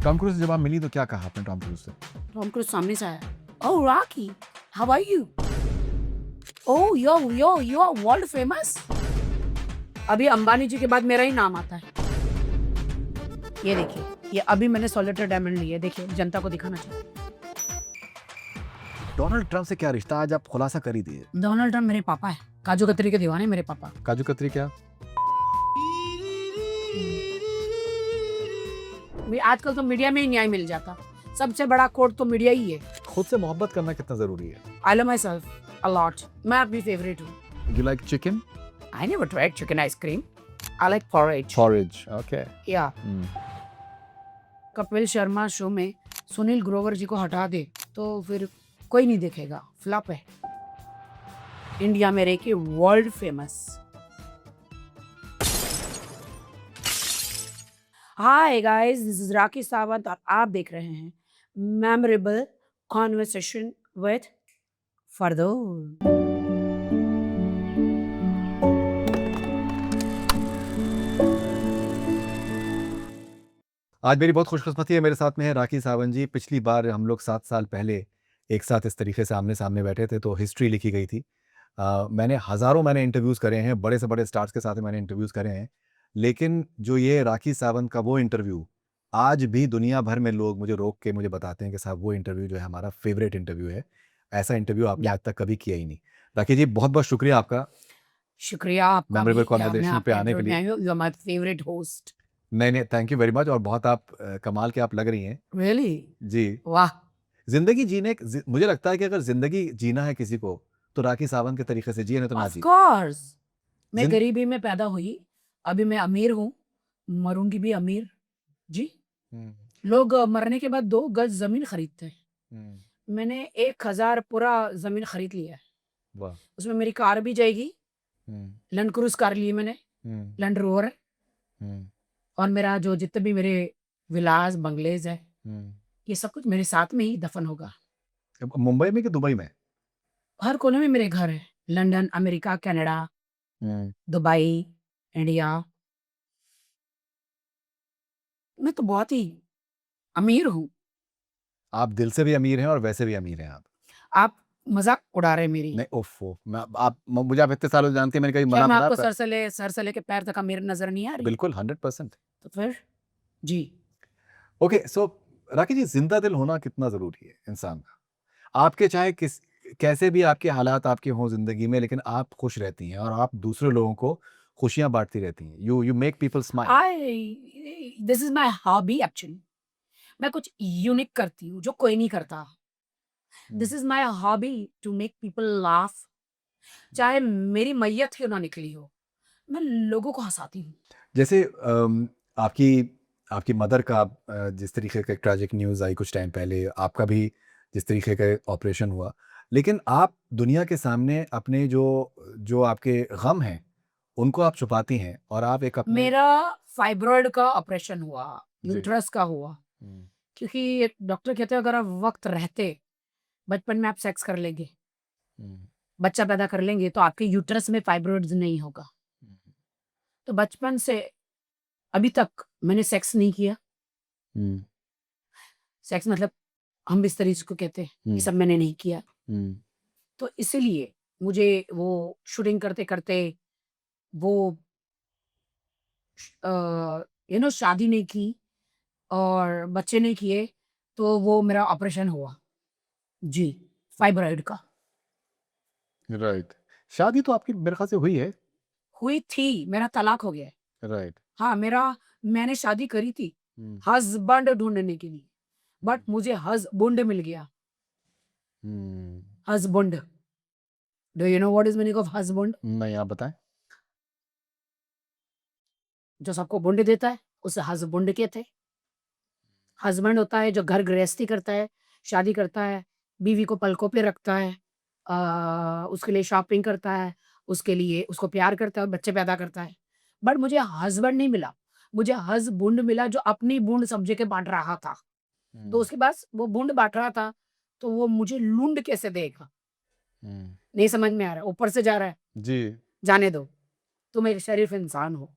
Tom cruise से जब आप मिली तो क्या कहा आपने टॉम क्रूज से? टॉम क्रूज सामने से आया. Oh, Rocky, how are you? Oh, you are world famous. अभी अंबानी जी के बाद मेरा ही नाम आता है. ये देखिए, ये अभी मैंने सोलिटर डायमंड ली है. देखिए, जनता को दिखाना चाहिए. डोनाल्ड ट्रंप से क्या रिश्ता, आज आप खुलासा कर ही दिए. डोनाल्ड ट्रंप मेरे पापा है. काजू कतरी के दीवाने मेरे पापा. काजू कतरी क्या? आजकल तो मीडिया में ही न्याय मिल जाता. सबसे बड़ा कोर्ट तो मीडिया ही है. खुद से मोहब्बत करना कितना जरूरी है? I love myself a lot. मैं अपनी फेवरेट हूँ. You like chicken? I never tried chicken ice cream. I like porridge. Porridge, okay. Yeah. Kapil Sharma show में सुनील ग्रोवर जी को हटा दे तो फिर कोई नहीं देखेगा. फ्लॉप है. इंडिया में रह के world famous. Hi guys, this is Rakhi Sawant और आप देख रहे हैं मेमोरेबल कॉन्वर्सेशन विद फरदौल. आज मेरी बहुत खुशकिस्मती है, मेरे साथ में है राखी सावंत जी. पिछली बार हम लोग 7 साल पहले एक साथ इस तरीके से आमने सामने बैठे थे तो हिस्ट्री लिखी गई थी. मैंने इंटरव्यूज़ करे हैं, बड़े से बड़े स्टार्स के साथ मैंने इंटरव्यूज़ करे हैं. लेकिन जो ये राखी सावंत का वो इंटरव्यू, आज भी दुनिया भर में लोग मुझे रोक के मुझे बताते हैं कि साहब वो इंटरव्यू जो है हमारा फेवरेट इंटरव्यू है. ऐसा इंटरव्यू आपने आज तक कभी किया ही नहीं. राखी जी, बहुत बहुत शुक्रिया आपका शुक्रिया आपका मेमोरेबल भी कि आपने कॉन्वर्सेशन पे आने के लिए. You are my favourite host. नहीं, थैंक यू वेरी मच. और बहुत आप कमाल के आप लग रही हैं. रियली? जी. वाह. जिंदगी मुझे लगता है कि अगर जिंदगी जीना है किसी को तो राखी सावंत के तरीके से जिए, नहीं तो ना ऑफ जी. कोर्स. मैं गरीबी में पैदा हुई, अभी मैं अमीर हूँ, मरूंगी भी अमीर. जी. लोग मरने के बाद 2 गज जमीन खरीदते हैं. मैंने 1000 पूरा जमीन खरीद लिया है. वाह. उसमें मेरी कार भी जाएगी. लैंड क्रूज कार ली मैंने, लैंड रोवर. और मेरा जो जितने भी मेरे विलास बंगलेज है, ये सब कुछ मेरे साथ में ही दफन होगा. मुंबई में कि दुबई में? हर कोने में मेरे घर है. London, America, Canada, Dubai, India. मैं तो बहुत ही अमीर हूँ. आप दिल से भी अमीर हैं और वैसे भी अमीर हैं आप. आप मजाक उड़ा रहे हैं मेरी. नहीं, ओफो. मुझे आप इतने सालों से जानते हैं, मैंने कभी क्या मना मैं थोड़ा आपको था. सर से लेके पैर तक अमीर नजर नहीं आ रही? बिल्कुल 100%. तो फिर जी. ओके, सो राखी जी, जिंदा दिल होना कितना जरूरी है इंसान का? आपके चाहे कैसे भी आपके हालात आपके हों जिंदगी में, लेकिन आप खुश रहती हैं और आप दूसरे लोगों को खुशियां बांटती रहती हैं. You make people smile. This is my hobby actually. मैं कुछ यूनिक करती हूँ जो कोई नहीं करता. This is my hobby to make people laugh. चाहे मेरी मैयत क्यों ना निकली हो, मैं लोगों को हंसाती हूँ. जैसे आपकी मदर का जिस तरीके का ट्रैजिक न्यूज़ आई कुछ टाइम पहले, आपका भी जिस तरीके का ऑपरेशन हुआ, लेकिन आप दुनिया के सामने अपने जो आपके गम हैं उनको आप छुपाती हैं और आप एक अपने. मेरा फाइब्रॉइड का ऑपरेशन हुआ, यूट्रस का हुआ. क्योंकि एक डॉक्टर कहते हैं अगर आप वक्त रहते बचपन में आप सेक्स कर लेंगे, बच्चा पैदा कर लेंगे, तो आपके यूट्रस में फाइब्रॉइड्स नहीं होगा. तो बचपन से अभी तक मैंने सेक्स नहीं किया. सेक्स मतलब हम बिस्तरी जिसको कहते हैं, ये सब मैंने नहीं किया. तो इसीलिए मुझे वो शूटिंग करते करते वो शादी नहीं की और बच्चे नहीं किए, तो वो मेरा ऑपरेशन हुआ. जी. फाइब्रॉइड का. राइट. शादी तो आपकी मेरे ख्याल से हुई है. हुई थी, मेरा तलाक हो गया है. राइट. हाँ, मैंने शादी करी थी हस्बैंड ढूंढने के लिए, बट मुझे हस्बैंड मिल गया. Husband. Do you know what is meaning of husband? नहीं, आप बताएं. जो सबको बुंड देता है उसे हस्बैंड कहते हैं. हस्बैंड होता है जो घर गृहस्थी करता है, शादी करता है, बीवी को पलकों पे रखता है, उसके लिए शॉपिंग करता है, उसके लिए उसको प्यार करता है और बच्चे पैदा करता है. बट मुझे हस्बैंड नहीं मिला, मुझे हस्बैंड मिला जो अपनी बूंद समझे के बांट रहा था. तो उसके पास वो बूंद बांट रहा था, तो वो मुझे लूंड कैसे देगा? नहीं समझ में आ रहा. ऊपर से जा रहा है जी. जाने दो, तुम एक शरीफ इंसान हो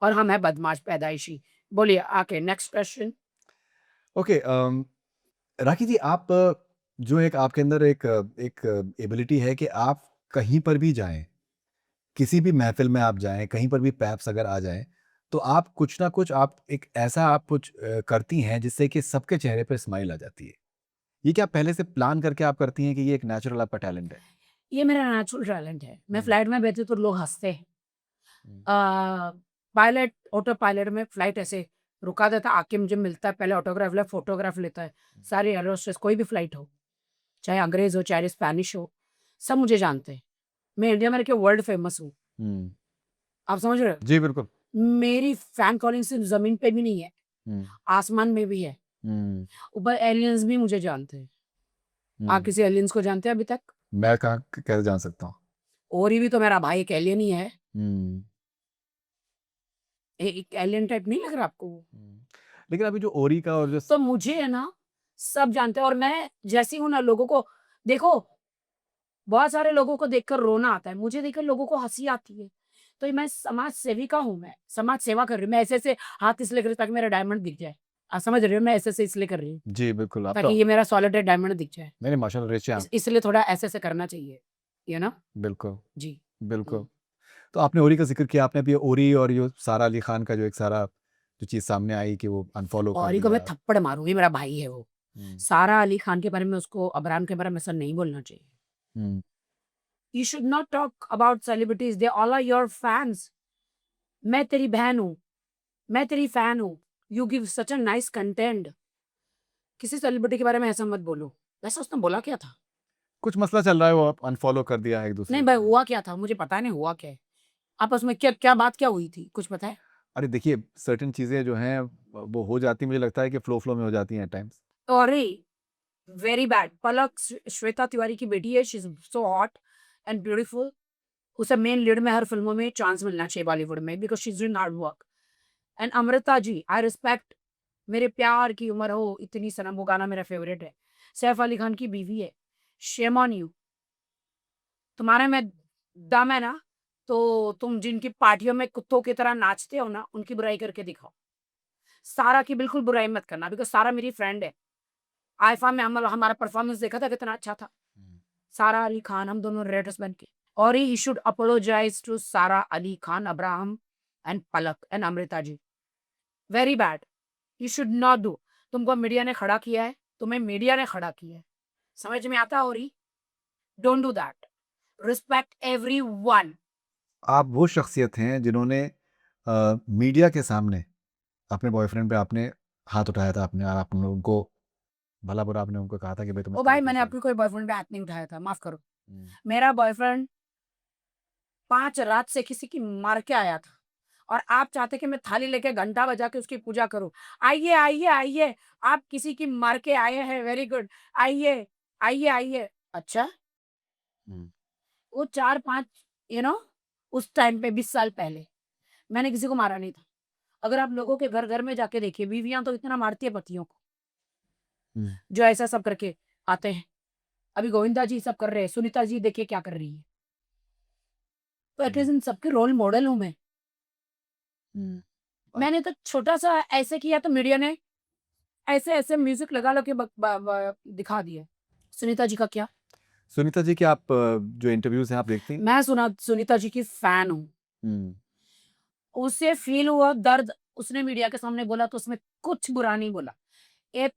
और हम है बदमाश पैदाइशी. बोलिए आके नेक्स्ट क्वेश्चन. ओके, राखी जी, आप जो एक आपके अंदर एक एबिलिटी है कि आप कहीं पर भी जाएँ, किसी भी महफ़िल में आप जाएँ, कहीं पर भी पैप्स अगर आ जाएँ, तो आप कुछ ना कुछ आप एक ऐसा आप कुछ करती हैं जिससे कि सबके चेहरे पे स्माइल आ जाती है। ये क्या पहले से प्लान करके आप करती हैं कि ये एक नेचुरल आपका टैलेंट है? ये मेरा नेचुरल टैलेंट है। मैं हुँ, फ्लाइट में बैठी तो लोग हँसते हैं। हुँ, पायलट ऑटो पायलट में फ्लाइट ऐसे रुका देता, आके मुझे मिलता है, पहले ऑटोग्राफ ले, फोटोग्राफ लेता है। सारे एयर होस्टेस कोई भी फ्लाइट हो, चाहे अंग्रेज़ हो, चाहे स्पेनिश हो, सब मुझे जानते हैं। मैं इंडिया में रह के वर्ल्ड फेमस हूँ। हुँ। आप समझ रहे हो? जी, बिल्कुल। मेरी फैन फॉलोइंग सिर्फ़ ज़मीन पे भी नहीं है, हुँ, आसमान में भी है। हुँ, ऊपर एलियंस भी मुझे जानते हैं। आप हुँ। किसी एलियंस को जानते हैं अभी तक? मैं कहाँ कैसे जान सकता हूँ? ओरी भी तो मेरा भाई एक एलियन ही है। हुँ, एक एलियन टाइप नहीं लग रहा आपको वो? हुँ। लेकिन अभी जो ओरी का और जो स तो मुझे है ना, सब जानते हैं और मैं जैसी हूँ ना लोगों को देखो, बहुत सारे लोगों को देखकर रोना आता है, मुझे देखकर लोगों को हँसी आती है। तो ये मैं समाज सेविका हूँ मैं, समाज सेवा कर रही हूँ। मैं ऐसे-ऐसे हाथ इसलिए कर रही हूँ ताकि मेरा डायमंड दिख जाए। आप समझ रहे हो? मैं ऐसे-ऐसे इसलिए कर रही हूँ, जी, बिल्कुल, आप ताकि तो ये मेरा सॉलिड डायमंड दिख जाए। नहीं, नहीं, माशाल्लाह रिच हैं आप। इसलिए थोड़ा ऐसे-ऐसे करना चाहिए, यू नो? बिल्कुल, जी। बिल्कुल। हुँ। तो आपने ओरी का ज़िक्र किया, आपने अभी ओरी और ये सारा अली खान का जो एक सारा जो चीज़ सामने आई कि वो अनफ़ॉलो कर औरी को मैं दिया। थप्पड़ मारूँ, ये मेरा भाई है वो। हुँ, सारा अली खान के बारे में उसको अबराम के बारे में ऐसा नहीं बोलना चाहिए। हुँ, You should not talk about celebrities, they all are your fans. मैं तेरी बहन हूँ, मैं तेरी फैन हूँ। You give such a nice content. किसी सेलिब्रिटी के बारे में ऐसा मत बोलो। वैसे उसने बोला क्या था? कुछ मसला चल रहा है, वो आप अनफ़ॉलो कर दिया है नहीं एक-दूसरे भाई, को। हुआ क्या था? मुझे पता नहीं हुआ क्या है। आपस में क्या क्या बात क्या हुई थी? कुछ पता है? अरे देखिए, सर्टेन चीज़ें जो हैं वो हो जाती हैं, मुझे लगता है कि फ़्लो में हो जाती हैं at times. Sorry, very bad. Palak Shweta Tiwari की बेटी है, she is so hot and beautiful. उसे मेन लीड में हर फ़िल्मों में चांस मिलना चाहिए बॉलीवुड में because she is doing hard work. And Amrita ji, I respect, मेरे प्यार की उम्र हो इतनी सनम, वो गाना मेरा फ़ेवरेट है। सैफ अली खान की बीवी है। Shame on you. तुम्हारे में दम है ना, तो तुम जिनकी पार्टियों में कुत्तों की तरह नाचते हो ना, उनकी बुराई करके दिखाओ। सारा की बिल्कुल बुराई मत करना बिकॉज़ सारा मेरी फ्रेंड है। आइफ़ा में हम हमारा परफ़ॉर्मेंस देखा था कितना अच्छा था। हुँ, सारा अली खान, हम दोनों रेड हस्बैंड के। और he should apologise to Sara Ali Khan, Abraham and Palak and Amrita ji. Very bad. You should not do. तुमको मीडिया ने खड़ा किया है, तुम्हें मीडिया ने खड़ा किया है। समझ में आता है होरी? Don't do that. Respect everyone. आप वो शख्सियत हैं जिन्होंने मीडिया के सामने अपने बॉयफ्रेंड पे आपने हाथ उठाया था आपने और आपने उनको भला-बुरा आपने उनको कहा था कि भाई तुम ओ इस भाई, तरीके मैंने से। आपके कोई बॉयफ्रेंड पे हाथ नहीं उठाया था, माफ़ करो। हुँ, मेरा बॉयफ्रेंड 5 रात से किसी की मार के आया था और आप चाहते कि मैं थाली लेके घंटा बजा के उसकी पूजा करूँ। आइए, आइए, आइए, आप किसी की मार के आए हैं, वेरी गुड। आइए, आइए, आइए। अच्छा, हुँ, वो 4-5 यू नो उस टाइम पे 20 साल पहले, मैंने किसी को मारा नहीं था। अगर आप लोगों के घर-घर में जाके देखिए, बीवियाँ तो इतना मारती है पतियों को, हुँ, जो ऐसा सब करके आते हैं। अभी गोविंदा जी सब कर रहे हैं, सुनीता जी देखिए क्या कर रही है। तो हुँ, एटलीस्ट इन सबके रोल मॉडल हूँ मैं। हुँ। मैंने तो छोटा-सा ऐसे किया तो मीडिया ने ऐसे-ऐसे म्यूज़िक लगा के बक ब ब दिखा दिया। सुनीता जी का क्या? सुनीता जी के आप जो इंटरव्यूज़ हैं आप देखती हैं? मैं सुनीता जी की फ़ैन हूँ। हुँ, उसे फ़ील हुआ दर्द, उसने मीडिया के सामने बोला तो उसमें कुछ बुरा नहीं बोला। एक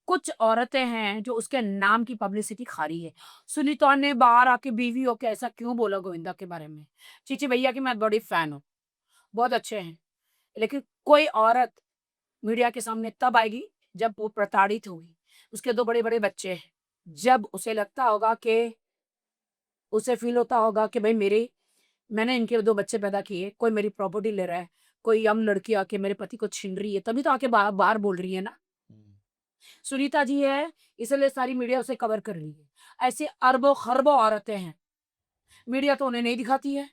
कुछ औरतें हैं जो उसके नाम की पब्लिसिटी खा रही है। सुनीता ने बाहर आके बीवी होके ऐसा क्यों बोला गोविंदा के बारे में? चीची भैया की मैं बड़ी फ़ैन हूँ, बहुत अच्छे हैं। लेकिन कोई औरत मीडिया के सामने तब आएगी जब वो प्रताड़ित होगी। उसके 2 बड़े-बड़े बच्चे हैं। जब उसे लगता होगा कि उसे फ़ील होता होगा कि भई मैंने इनके 2 बच्चे पैदा किए, कोई मेरी प्रॉपर्टी ले रहा है, कोई यंग लड़की आके मेरे पति को छीन रही है, तभी तो आके बाहर बोल रही है ना। हुँ, सुनीता जी है, इसलिए सारी मीडिया उसे कवर कर रही है। ऐसी अरबों-खरबों औरतें हैं, मीडिया तो उन्हें नहीं दिखाती है,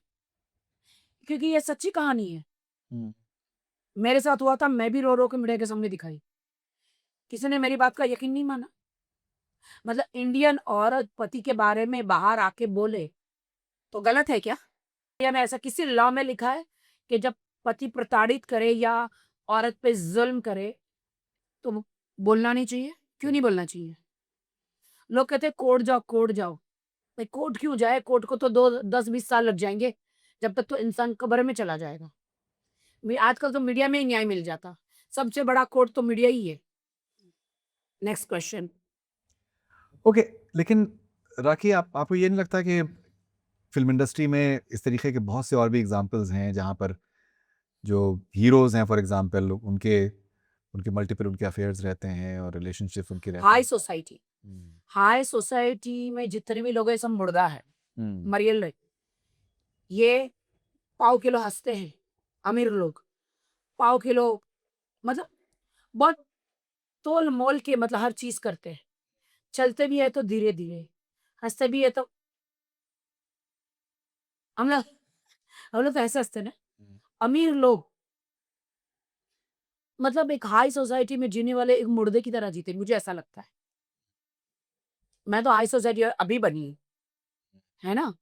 क्योंकि ये सच्ची कहानी है। हुँ, मेरे साथ हुआ था, मैं भी रो-रो के मीडिया के सामने दिखाई। किसी ने मेरी बात का यकीन नहीं माना। मतलब इंडियन औरत पति के बारे में बाहर आके बोले, तो गलत है क्या? इंडिया में ऐसा किसी लॉ में लिखा है कि जब पति प्रताड़ित करे या औरत पे ज़ुल्म करे, तो बोलना नहीं चाहिए। क्यों नहीं बोलना चाहिए? लोग कहते हैं कोर्ट जाओ, कोर्ट जाओ। भाई कोर्ट क्यों जाए? कोर्ट को तो 2 10-20 साल लग जाएँगे। जब तक तो इंसान कब्र में चला जाएगा। आजकल तो मीडिया में ही न्याय मिल जाता। सबसे बड़ा कोर्ट तो मीडिया ही है। Next question. ओके, लेकिन राखी आपको ये नहीं लगता कि फ़िल्म इंडस्ट्री में इस तरीके के बहुत से और भी एग्ज़ाम्पल्स हैं जहाँ पर जो हीरोज़ हैं फॉर एग्ज़ाम्पल उनके उनके मल्टीपल उनके अफ़ेयर्स रहते हैं और रिलेशनशिप्स उनके रहते हाई हैं? सोसाइटी, हुँ, हाई सोसाइटी में जितने भी लोग हैं सब मुर्दा है, हुँ, मरियल है। ये पाव किलो हँसते हैं, अमीर लोग। पाव किलो मतलब बहुत तोल-मोल के मतलब हर चीज़ करते हैं। चलते भी हैं तो धीरे-धीरे, हँसते भी हैं तो हम लोग हम लोग तो ऐसे हँसते हैं ना। हुँ, अमीर लोग मतलब एक हाई सोसाइटी में जीने वाले एक मुर्दे की तरह जीते, मुझे ऐसा लगता है। मैं तो हाई सोसाइटी अभी बनी हूँ, है ना?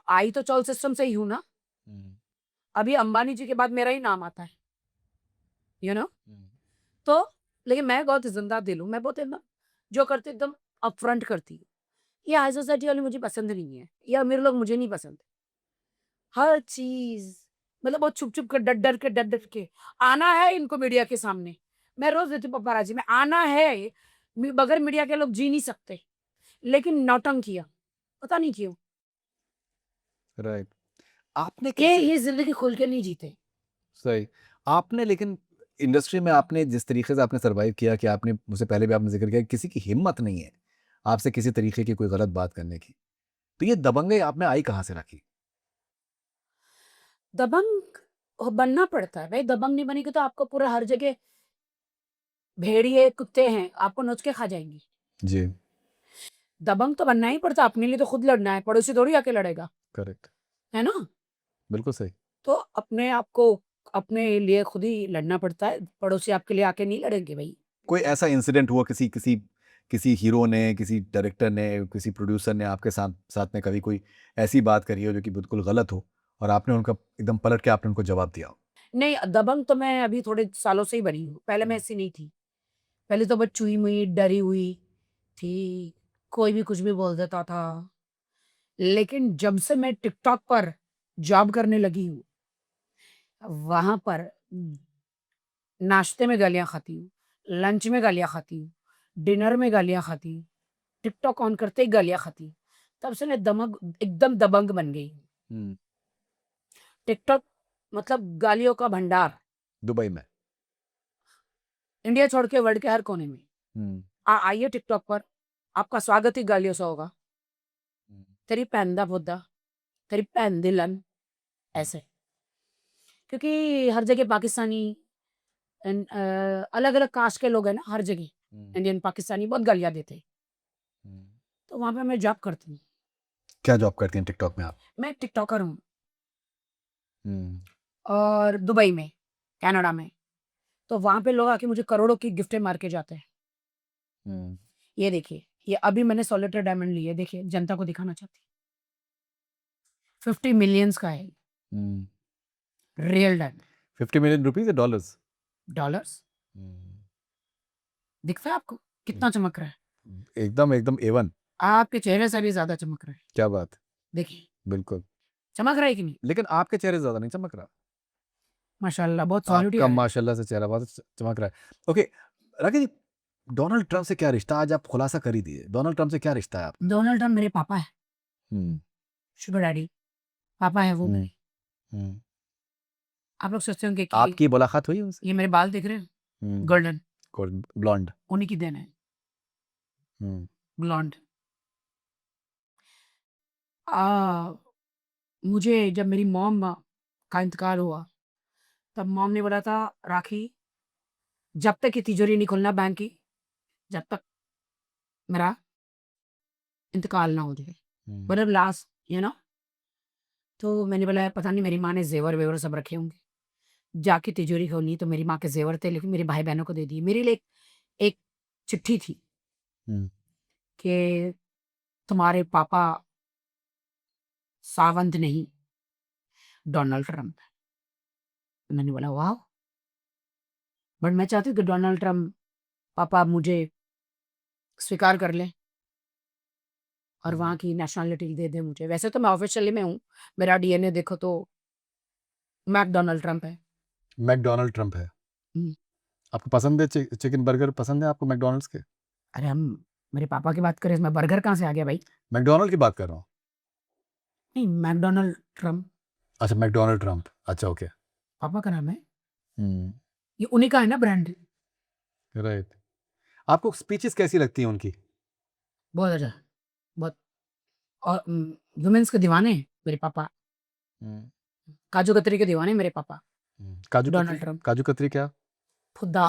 आई तो चॉल सिस्टम से ही हूँ ना। हुँ, अभी अंबानी जी के बाद मेरा ही नाम आता है, यू नो? हुँ, तो लेकिन मैं बहुत ज़िंदा दिल हूँ, मैं बहुत एकदम जो करती हूँ एकदम अपफ्रंट करती हूँ। ये हाई सोसाइटी वाले मुझे पसंद नहीं है, ये अमीर लोग मुझे नहीं पसंद। हर चीज़ मतलब बहुत छुप-छुप के, डर-डर के, डर-डर के आना है इनको मीडिया के सामने। मैं रोज़ देती हूँ पप्पाराज़ी में, आना है, बगैर मीडिया के लोग जी नहीं सकते। लेकिन नौटंकियाँ, पता नहीं क्यों? राइट। आपने ये कैसे ये ज़िंदगी खुल के नहीं जीते। सही। आपने लेकिन इंडस्ट्री में आपने जिस तरीके से आपने सर्वाइव किया कि आपने मुझसे पहले भी आपने ज़िक्र किया कि किसी की हिम्मत नहीं है, आपसे किसी तरीके की कोई गलत बात करने की। तो ये दबंगई आप में आई कहाँ से राखी? दबंग बनना पड़ता है, भई दबंग नहीं बनेंगे तो आपको पूरा हर जगह भेड़िए, कुत्ते हैं, आपको नोच के खा जाएँगी। जी, दबंग तो बनना ही पड़ता है, अपने लिए तो खुद लड़ना है, पड़ोसी थोड़ी आके लड़ेगा, करेक्ट। है ना? बिल्कुल सही। तो अपने आप को अपने लिए खुद ही लड़ना पड़ता है, पड़ोसी आपके लिए आके नहीं लड़ेंगे भई। कोई ऐसा इंसिडेंट हुआ किसी किसी किसी हीरो ने, किसी डायरेक्टर ने, किसी प्रोड्यूसर ने आपके साथ साथ में कभी कोई ऐसी बात करी हो जो कि बिल्कुल गलत हो और आपने उनका एकदम पलट के आपने उनको जवाब दिया हो? नहीं, दबंग तो मैं अभी थोड़े सालों से ही बनी हूँ, पहले मैं हुँ, ऐसी नहीं थी। पहले तो बस चुई-मुई, डरी हुई थी, कोई भी कुछ भी बोल देता था। लेकिन जब से मैं टिकटॉक पर जॉब करने लगी हूँ, वहाँ पर नाश्ते में गालियाँ खाती हूँ, लंच में गालियाँ खाती हूँ, डिनर में गालियाँ खाती हूँ, टिकटॉक ऑन करते ही गालियाँ खाती हूँ। तब से मैं एकदम दबंग बन गई हूँ। हुँ, टिकटॉक मतलब गालियों का भंडार, दुबई में। इंडिया छोड़ के वर्ल्ड के हर कोने में। हुँ, आइए टिकटॉक पर, आपका स्वागत ही गालियों से होगा। हुँ, तेरी भैन दा भोदा, तेरी भैन दी लन, हुँ, ऐसे। क्योंकि हर जगह पाकिस्तानी अलग-अलग कास्ट के लोग हैं ना हर जगह, हुँ, इंडियन, पाकिस्तानी बहुत गालियाँ देते हैं। हुँ। तो वहाँ पे मैं जॉब करती हूँ। क्या जॉब करती हैं टिकटॉक में आप? मैं एक टिकटॉकर हूँ हुँ, और दुबई में, कनाडा में। तो वहाँ पे लोग आके मुझे करोड़ों की गिफ्टें मार के जाते हैं। हुँ, ये देखिए, ये अभी मैंने सॉलिटर डायमंड ली है, देखिए जनता को दिखाना चाहती हूँ। 50 मिलियंस का है, हुँ। रियल डायमंड, 50 मिलियन रुपीज़ या डॉलर्स? डॉलर्स। हुँ, दिखता है आपको? हुँ, कितना चमक रहा है? एकदम, एकदम A1 आपके चेहरे से भी ज़्यादा चमक रहा है। क्या बात है! देखिए, बिल्कुल। चमक रहा है कि नहीं? लेकिन आपके चेहरे से ज़्यादा नहीं चमक रहा। माशाअल्लाह बहुत सॉलिड आपका है। माशाल्लाह से चेहरा बहुत चमक रहा है। ओके, राखी जी, डोनाल्ड ट्रम्प से क्या रिश्ता? आज आप खुलासा कर ही दिए। डोनाल्ड ट्रम्प से क्या रिश्ता है आपका? डोनाल्ड ट्रम्प मेरे पापा हैं, हुँ, शुगर डैडी, पापा हैं वो हुँ, मेरे। हुँ। आप लोग सोचते होंगे कि आपकी मुलाकात हुई उनसे? ये मेरे बाल दिख रहे हैं? हुँ, गोल्डन, गोल्ड ब्लॉन्ड। उन्हीं की देन है, हुँ, ब्लॉन्ड। आ, मुझे जब मेरी मॉम का इंतकाल हुआ, तब मॉम ने बोला था, "राखी, जब तक ये तिजोरी नहीं खोलना बैंक की, जब तक मेरा इंतकाल ना हो जाए।" हुँ, मतलब लास्ट, तो मैंने बोला, "पता नहीं मेरी माँ ने ज़ेवर-वेवर सब रखे होंगे।" जाके तिजोरी खोली तो मेरी माँ के ज़ेवर थे, लेकिन मेरे भाई-बहनों को दे दिए। मेरे लिए एक एक चिट्ठी थी हुँ, कि तुम्हारे पापा सावंत नहीं, डोनाल्ड ट्रम्प हैं। मैंने बोला वाओ! बट मैं चाहती हूँ कि डोनाल्ड ट्रम्प पापा मुझे स्वीकार कर लें और हम्म, वहाँ की नेशनैलिटी दे दें मुझे। वैसे तो मैं ऑफ़िशियली में हूँ, मेरा डीएनए देखो तो मैकडोनाल्ड ट्रम्प है। मैकडोनाल्ड ट्रम्प है। हुँ, आपको पसंद है चिकन बर्गर पसंद है आपको मैकडोनल्ड्स के? अरे हम मेरे पापा की बात करें इसमें बर्गर कहाँ से आ गया भाई? मैकडोनाल्ड की बात कर रहा हूँ। नहीं, मैकडोनाल्ड ट्रम्प अच्छा, मैकडोनाल्ड ट्रम्प, अच्छा ओके। पापा का नाम है। हम्म, ये उन्हीं का है ना ब्रांड? राइट। आपको स्पीचेस कैसी लगती हैं उनकी? बहुत अच्छा, बहुत। और वुमेन्स के दीवाने हैं मेरे पापा, हम्म, काजू कतरी के दीवाने हैं मेरे पापा, काजू कतरी, डोनाल्ड ट्रम्प। काजू कतरी क्या? खुदा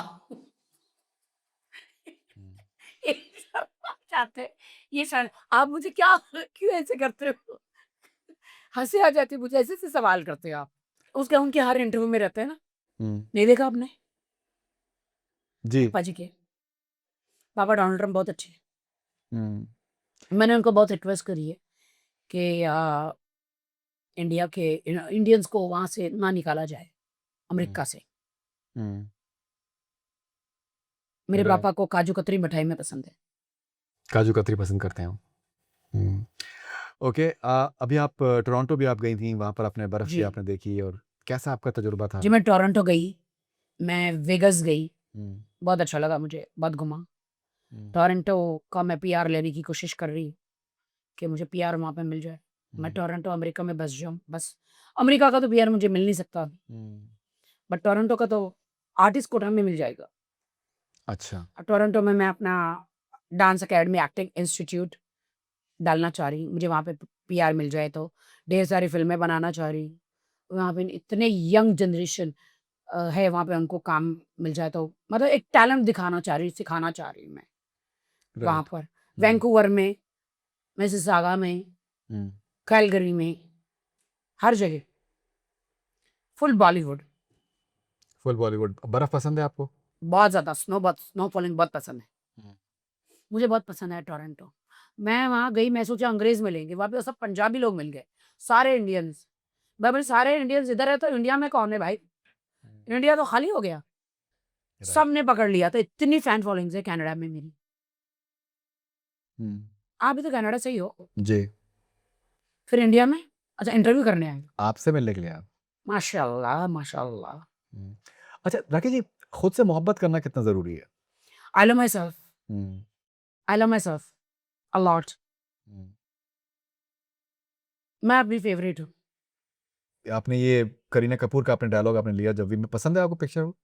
हम्म, ये सब आप चाहते हैं, ये सर आप मुझे क्या क्यों ऐसे करते हो? हँसी आ जाती है मुझे, ऐसे-ऐसे सवाल करते हो आप। उसके उनके हर इंटरव्यू में रहते हैं ना, हम्म, नहीं देखा आपने? जी। पापा जी के, पापा डोनाल्ड ट्रम्प बहुत अच्छे हैं। हम्म, मैंने उनको बहुत रिक्वेस्ट करी है कि इंडिया के इंडियंस को वहाँ से ना निकाला जाए, हम्म, अमेरिका से। हम्म, मेरे राइट। पापा को काजू कतरी मिठाई में पसंद है। काजू कतरी पसंद करते हैं वो। हम्म, ओके। अभी आप टोरंटो भी आप गई थी, वहाँ पर आपने बर्फ़ भी जी। आपने देखी, और कैसा आपका तजुर्बा था? जी, मैं टोरंटो गई, मैं वेगास गई, हम्म, बहुत अच्छा लगा मुझे, बहुत घूमा। हम्म, टोरंटो का मैं पीआर लेने की कोशिश कर रही हूँ कि मुझे पीआर वहाँ पे मिल जाए। मैं हम्म, टोरंटो अमेरिका में बस जाऊँ, बस। अमेरिका का तो पीआर मुझे मिल नहीं सकता अभी, हम्म, बट टोरंटो का तो आर्टिस्ट कोटा में मिल जाएगा। अच्छा। टोरंटो में मैं अपना डांस अकेडमी, एक्टिंग इंस्टीट्यूट डालना चाह रही हूँ। मुझे वहाँ पे पीआर मिल जाए तो ढेर सारी फ़िल्में बनाना चाह रही हूँ। वहाँ पे इतने यंग जनरेशन है वहाँ पे, उनको काम मिल जाए तो मतलब एक टैलेंट दिखाना चाह रही हूँ, सिखाना चाह रही हूँ मैं वहाँ राइट। पर। हम्म, वैंकूवर में, मिसिसागा में, हम्म, कैलगरी में, हर जगह फुल बॉलीवुड। फुल बॉलीवुड। बर्फ़ पसंद है आपको? बहुत ज़्यादा स्नो फॉलिंग बहुत पसंद है। हम्म, मुझे बहुत पसंद है टोरंटो। मैं वहाँ गई, मैं सोचा अंग्रेज़ मिलेंगे, वहाँ पे सब पंजाबी लोग मिल गए, सारे इंडियंस। मैं बोली सारे इंडियंस इधर है तो इंडिया में कौन है भाई? इंडिया तो खाली हो गया। राइट। सबने पकड़ लिया, तो इतनी फैन फॉलोइंग्स है कनाडा में मेरी। हम्म, आप भी तो कनाडा से ही हो, जी। फिर इंडिया में? अच्छा, इंटरव्यू करने आए हो। आपसे मिलने के लिए आप। माशाअल्लाह, माशाअल्लाह। हम्म, अच्छा राकेश जी, खुद से मोहब्बत करना कितना ज़रूरी है? I love myself, hmm, I love myself a lot. Hmm, मैं अपनी फेवरेट हूँ। आपने ये करीना कपूर का आपने डायलॉग आपने लिया जब भी, में पसंद है आपको पिक्चर वो?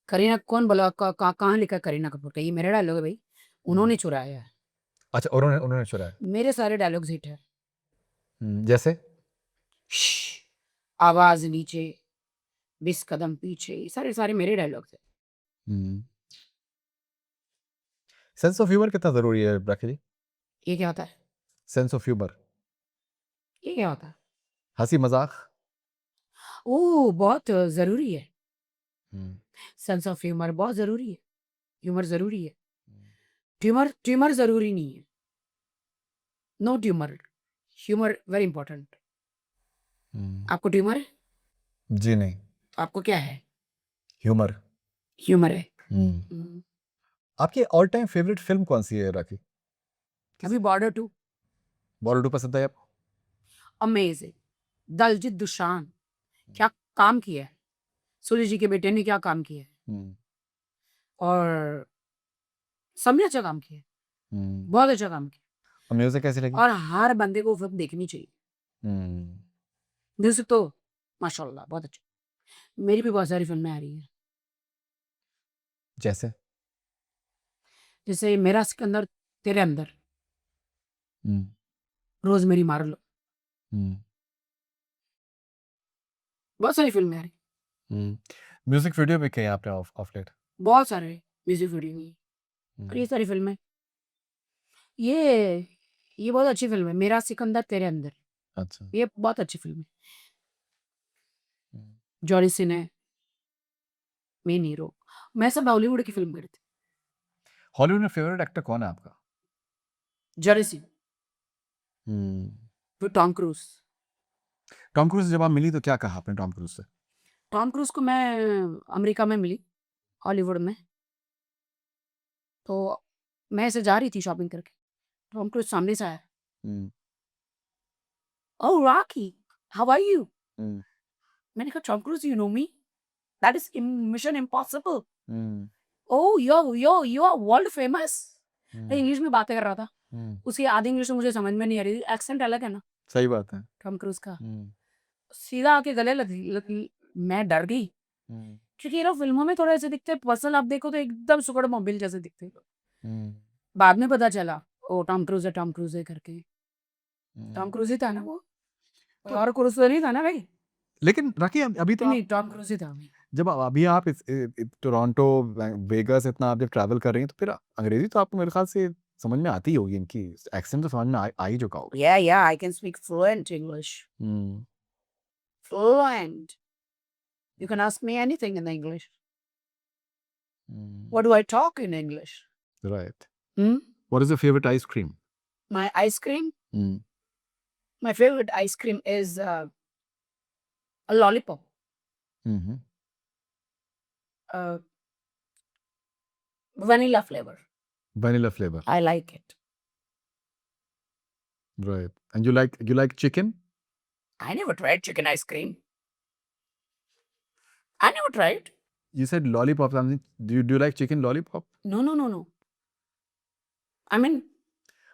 करीना कौन बोला? कहाँ लिखा है करीना कपूर का? ये मेरा डायलॉग है भाई, हम्म, उन्होंने चुराया है। अच्छा, उन्होंने उन्होंने चुराया। मेरे सारे डायलॉग्स हिट है। जैसे? श्श, आवाज़ नीचे, 20 कदम पीछे, ये सारे मेरे डायलॉग्स हैं। सेंस ऑफ ह्यूमर कितना ज़रूरी है राकेश जी? ये क्या होता है? सेंस ऑफ ह्यूमर, ये क्या होता है? हंसी मजाक। ओह! बहुत ज़रूरी है। हम्म, सेंस ऑफ ह्यूमर बहुत ज़रूरी है। ह्यूमर ज़रूरी है। ट्यूमर ट्यूमर ज़रूरी नहीं है। No tumour, humour very important. Hmm, आपको ट्यूमर है? जी नहीं, आपको क्या है? ह्यूमर। ह्यूमर है। हम्म, हुँ, आपकी ऑल टाइम फेवरेट फिल्म कौन सी है राखी? अभी बॉर्डर 2 बॉर्डर 2 पसंद है आपको? अमेज़िंग। दलजीत दोसांझ क्या काम किया है। सूर्य जी के बेटे ने क्या काम किया है, हम्म, और सबने अच्छा काम किया है। हम्म, बहुत अच्छा काम किया और म्यूजिक कैसी लगी? और हर बंदे को फ़िल्म देखनी चाहिए। हम्म, म्यूज़िक तो माशाअल्लाह बहुत अच्छा। मेरी भी बहुत सारी फ़िल्में आ रही हैं। जैसे? जैसे मेरा सिकंदर तेरे अंदर, हम्म, रोज़ मेरी मार लो, हम्म, बहुत सारी फ़िल्में आ रही हैं। म्यूजिक वीडियो भी कहीं आपने ऑफ ऑफ लेट? बहुत सारे म्यूज़िक वीडियो में और ये सारी फ़िल्में। ये ये बहुत अच्छी फ़िल्म है, मेरा सिकंदर तेरे अंदर। अच्छा। ये बहुत अच्छी फ़िल्म है। हम्म, जॉनी सिन है मेन हीरो। मैं सब बॉलीवुड की फ़िल्म देखती हूँ। हॉलीवुड में फेवरेट एक्टर कौन है आपका? जॉनी सिन, हम्म, फिर टॉम क्रूज़। टॉम क्रूज से जब आप मिली तो क्या कहा आपने टॉम क्रूज से? टॉम क्रूज़ को मैं अमेरिका में मिली, हॉलीवुड में। तो मैं ऐसे जा रही थी शॉपिंग करके, टॉम क्रूज सामने से आया, hmm, oh Rocky, how are you? Hmm, मैंने कहा Tom Cruise, you know me, that is Mission Impossible, hmm, oh you are world famous. Hmm, English में बातें कर रहा था, हम्म, उसकी आधी इंग्लिश मुझे समझ में नहीं आ रही थी, एक्सेंट अलग है ना सही बात है। टॉम क्रूज का। हम्म, सीधा आके गले लगी, मैं डर गई, हम्म, क्योंकि ये लोग फिल्मों में थोड़े ऐसे दिखते हैं, पर्सनल आप देखो तो एकदम सुपर मोबिल जैसे दिखते हैं। हम्म, बाद में पता चला ओ टॉम क्रूज है करके, टॉम हम्म। क्रूज ही था ना वो, कोई तो और क्रूज तो नहीं था ना भाई? लेकिन राखी अभी तो नहीं आप नहीं, टॉम क्रूज ही था भाई। जब अभी आप टोरंटो वेगास इतना आप जब ट्रैवल कर रही हैं तो फिर अंग्रेजी तो आपको मेरे ख्याल से समझ में आती ही होगी, इनकी एक्सेंट तो समझ में आ ही चुका होगा। Yeah, I can speak fluent English. Hmm, Fluent. You can ask me anything in English. Hmm, What do I talk in English? Right. Hmm? What is your favourite ice cream? My ice cream? Hmm, My favorite ice cream is a lollipop. Hmm, Uh, vanilla flavor. Vanilla flavour, I like it. Right. And you like chicken? I never tried chicken ice cream. I never tried. You said lollipop something. Do you like chicken lollipop? No. I mean,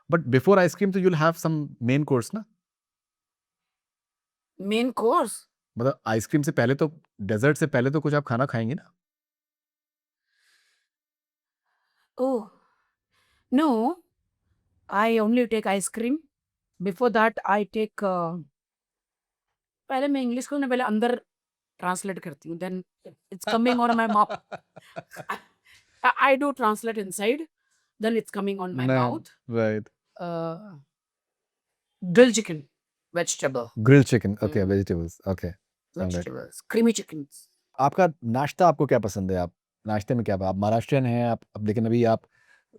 But before ice cream, so you'll have some main course ना? main course. मतलब ice cream से पहले तो desert से पहले तो कुछ आप खाना खाएंगे ना? Oh, no. I only take ice cream. Before that, I take. पहले मैं इंग्लिश को ना पहले अंदर ट्रांसलेट करती हूँ, then it's coming on my mouth. I do translate inside, then it's coming on my नहीं, mouth. Right. Grilled chicken, vegetable, grilled chicken, okay, vegetables, okay, alright. vegetables, creamy chickens. आपका नाश्ता आपको क्या पसंद है? आप नाश्ते में क्या, आप महाराष्ट्रियन हैं आप, अब लेकिन अभी आप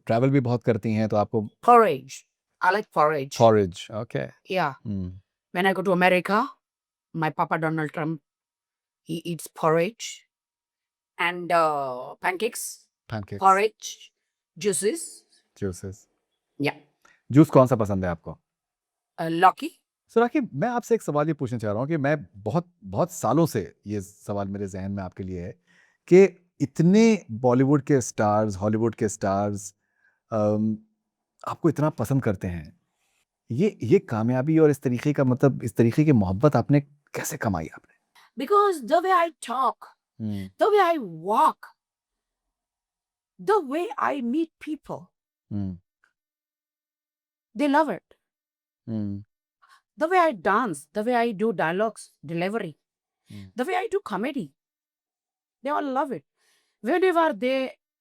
ट्रैवल भी बहुत करती हैं तो आपको Porridge. I like porridge. Forage, okay. Yeah. When I go to America, my Papa Donald Trump, he eats porridge and pancakes, pancakes, porridge, juices. Juices. Yeah. Juice कौन सा पसंद है आपको? Lucky. सो राखी, मैं आपसे एक सवाल ये पूछना चाह रहा हूँ कि मैं बहुत बहुत सालों से ये सवाल मेरे जहन में आपके लिए है कि इतने बॉलीवुड के स्टार्स, हॉलीवुड के स्टार्स आपको इतना पसंद करते हैं, ये कामयाबी और इस तरीके का मतलब इस तरीके की मोहब्बत आपने कैसे कमाई आपने? Because the way I talk, hmm, the way I walk, the way I meet people, hmm, they love it. Hmm, The way I dance, the way I do dialogues, delivery, hmm, the way I do comedy, they all love it. Whenever they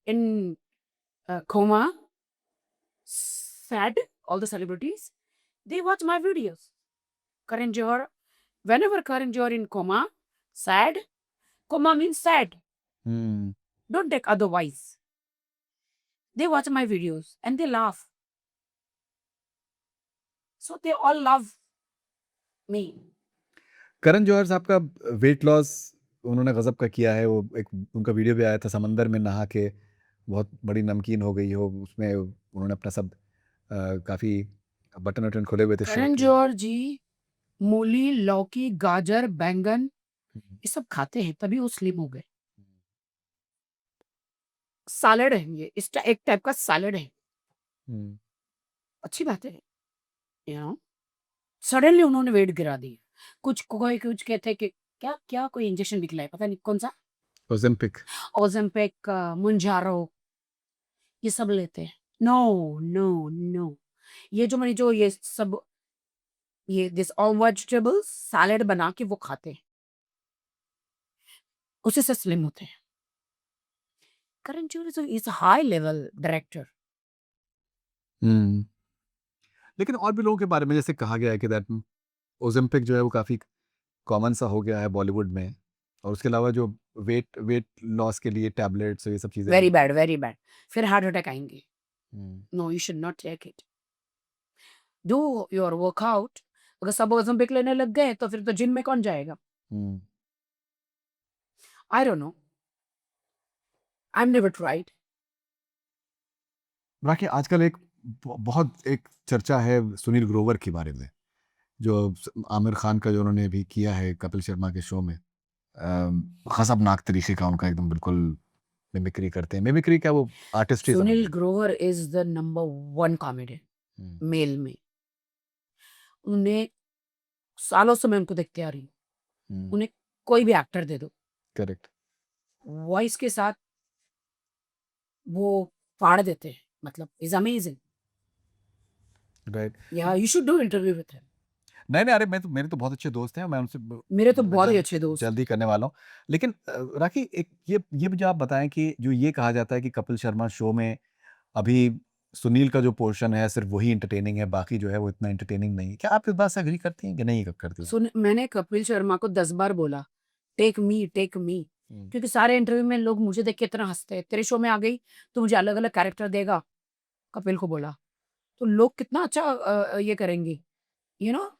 in coma, sad, all the celebrities, they watch my videos. Karan Johar, whenever Karan Johar in coma, sad, coma means sad. Hmm. Don't take otherwise. They watch my videos and they laugh. So they all love me. Karan Johar साहब का weight loss उन्होंने गजब का किया है, वो एक उनका वीडियो भी आया था, समंदर में नहा के बहुत बड़ी नमकीन हो गई हो, उसमें उन्होंने अपना सब काफी बटन वटन खुले हुए थे शो करण के। जौहर जी मूली, लौकी, गाजर, बैंगन ये सब खाते हैं तभी वो स्लिम हो गए। सैलेड है ये, एक टाइप का सैलेड है। हम्म, अच्छी बात है, यू नो। सडनली उन्होंने वेट गिरा दिया। कुछ कहते हैं कि क्या क्या कोई इंजेक्शन निकला है, पता नहीं कौन सा, ओजेम्पिक। ओजेम्पिक, मुंजारो, ये सब लेते हैं। नो, ये जो मैंने जो ये सब ये दिस ऑल वेजिटेबल्स सैलेड बना के वो खाते हैं, उसी से स्लिम होते हैं। Karan Johar is high level director. हम्म, लेकिन और भी लोगों के बारे में जैसे कहा गया है कि दैट ओजेम्पिक जो है वो काफी कॉमन सा हो गया है बॉलीवुड में, और उसके अलावा जो वेट वेट लॉस के लिए टैबलेट्स ये सब चीजें वेरी बैड, वेरी बैड। फिर हार्ट अटैक आएंगे। Hmm, no, you should not take it. Do your workout. अगर सब ओज़ेम्पिक लेने लग गए तो फिर तो जिम में कौन जाएगा? Hmm, I don't know, I have never tried. Rakhi आजकल एक बहुत एक चर्चा है सुनील ग्रोवर के बारे में, जो आमिर खान का जो उन्होंने अभी किया है कपिल शर्मा के शो में। खसबनाक तरीके का उनका एकदम बिल्कुल मिमिक्री करते हैं। मिमिक्री क्या, वो आर्टिस्ट्री समझ सुनील लीजिए। Grover is the number one comedian hmm, male में। उन्हें सालों से मैं उनको देखते आ रही हूँ। हम्म, उन्हें कोई भी एक्टर दे दो, करेक्ट, वॉइस के साथ वो फाड़ देते हैं। मतलब इज अमेजिंग। राइट। या you should do interview with him. नहीं नहीं, अरे मेरे तो बहुत अच्छे दोस्त हैं, मैं उनसे मेरे तो मैं बहुत ही अच्छे दोस्त हैं। जल्दी करने वाला हूँ। लेकिन राखी एक ये मुझे आप बताएं कि जो ये कहा जाता है कि कपिल शर्मा शो में अभी सुनील का जो पोर्शन है सिर्फ वही एंटरटेनिंग है, बाकी जो है वो इतना एंटरटेनिंग नहीं है। क्या आप इस बात से एग्री करती हैं कि नहीं करती हैं? सुन, मैंने कपिल शर्मा को 10 बार बोला, टेक मी टेक मी। हम्म, क्योंकि सारे इंटरव्यू में लोग मुझे देख के इतना हंसते हैं। तेरे शो में आ गई तो मुझे अलग अलग कैरेक्टर देगा, कपिल को बोला। तो लोग कितना अच्छा ये करेंगे, यू नो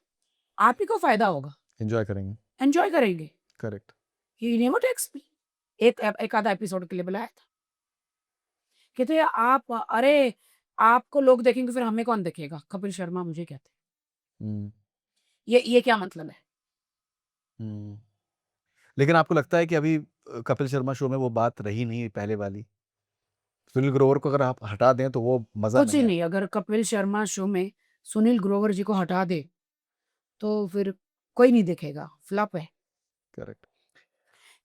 आप ही को फायदा होगा, एंजॉय करेंगे। एंजॉय करेंगे। Correct. He never texts me. एक आधा एपिसोड के लिए बुलाया था। कहते हैं आप, अरे आपको लोग देखेंगे फिर हमें कौन देखेगा? कपिल शर्मा मुझे कहते हैं। हम्म, ये क्या मतलब है? हम्म। लेकिन आपको लगता है कि अभी कपिल शर्मा शो में वो बात रही नहीं पहले वाली? सुनील ग्रोवर को अगर आप हटा दें तो वो मजा कुछ नहीं ही आएगा। नहीं, अगर कपिल शर्मा शो में सुनील ग्रोवर जी को हटा दे तो फिर कोई नहीं देखेगा, फ्लॉप है। करेक्ट।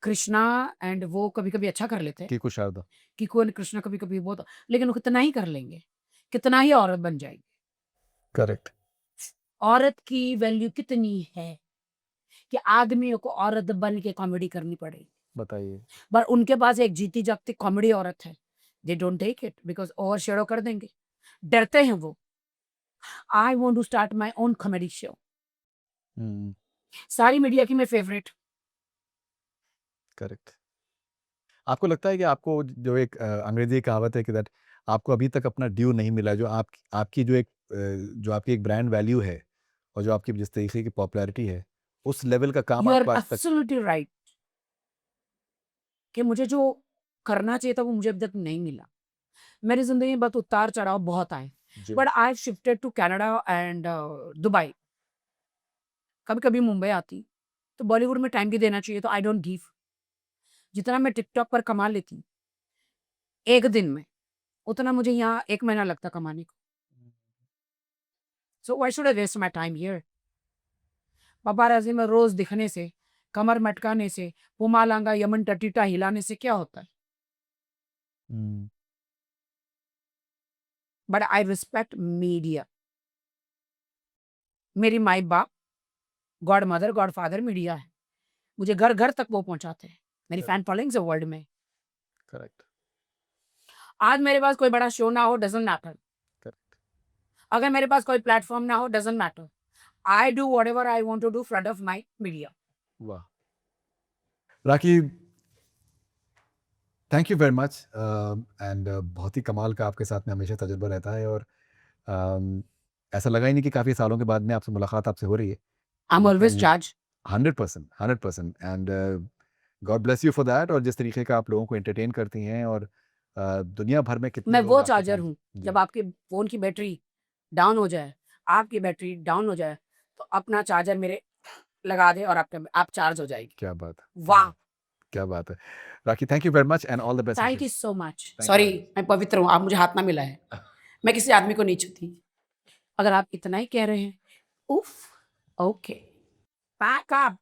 कृष्णा एंड वो कभी-कभी अच्छा कर लेते हैं। की कुछ शारदा। किको एंड कृष्णा कभी-कभी बहुत, लेकिन वो कितना ही कर लेंगे, कितना ही औरत बन जाएगी। करेक्ट। औरत की वैल्यू कितनी है कि आदमियों को औरत बन के कॉमेडी करनी पड़ेगी। बताइए। पर उनके पास एक जीती जागती कॉमेडी औरत है। They don't take it because over shadow कर देंगे। डरते हैं वो। I want to start my own comedy show. Hmm, सारी मीडिया की मैं फेवरेट। करेक्ट। आपको लगता है कि आपको जो एक अंग्रेजी कहावत है कि दैट आपको अभी तक अपना ड्यू नहीं मिला, जो आपकी जो एक जो आपकी एक ब्रांड वैल्यू है और जो आपकी जिस तरीके की पॉपुलैरिटी है, उस लेवल का काम यू आर आपको आज तक? एब्सोल्युटली राइट कि मुझे जो करना चाहिए था वो मुझे अभी तक नहीं मिला। मेरी ज़िंदगी में बहुत उतार-चढ़ाव बहुत आए। जी। But I shifted to Canada and Dubai. कभी-कभी मुंबई आती, तो बॉलीवुड में टाइम भी देना चाहिए, तो आई डोंट गिव। जितना मैं टिकटॉक पर कमा लेती, 1 दिन में, उतना मुझे यहाँ 1 महीना लगता कमाने को। So why should I waste my time here? Paparazzi में रोज़ दिखने से, कमर मटकाने से, पुमालांगा, यमन टटीटा हिलाने से क्या होता है? हम्म, बट आई रिस्पेक्ट मीडिया। मेरी माई-बाप, गॉडमदर, गॉडफादर मीडिया है। मुझे घर-घर तक वो पहुँचाते हैं। मेरी फैन फॉलोइंग्स है वर्ल्ड में। करेक्ट। आज मेरे पास कोई बड़ा शो ना हो, डज़न्ट मैटर। करेक्ट। अगर मेरे पास कोई प्लेटफ़ॉर्म ना हो, doesn't matter. I do whatever I want to do front of my media. वाह। Rakhi, thank you very much and बहुत ही कमाल का आपके साथ में हमेशा तजुर्बा रहता है, और um, ऐसा लगा ही नहीं कि काफ़ी सालों के बाद में आपसे मुलाकात आपसे हो रही है। आई एम ऑलवेज़ लेकिन charge. 100%, 100%, and God bless you for that. और जिस तरीके का आप लोगों को एंटरटेन करती हैं, और दुनिया भर में कितने मैं लोग वो आपके चार्जर फैन। हूँ, जी। जब आपके फ़ोन की बैटरी डाउन हो जाए, आपकी बैटरी डाउन हो जाए, तो अपना चार्जर मेरे लगा दें और आप चार्ज हो जाएगी। क्या बात है, क्या वाह! बात, क्या बात है। Rakhi, thank you very much and all the best thank you wishes. So much. Thank you sorry, very मैं पवित्र हूँ, आप मुझे हाथ ना मिलाएँ। मैं किसी आदमी को नहीं छूती। अगर आप इतना ही कह रहे हैं, उफ़! Okay, pack up.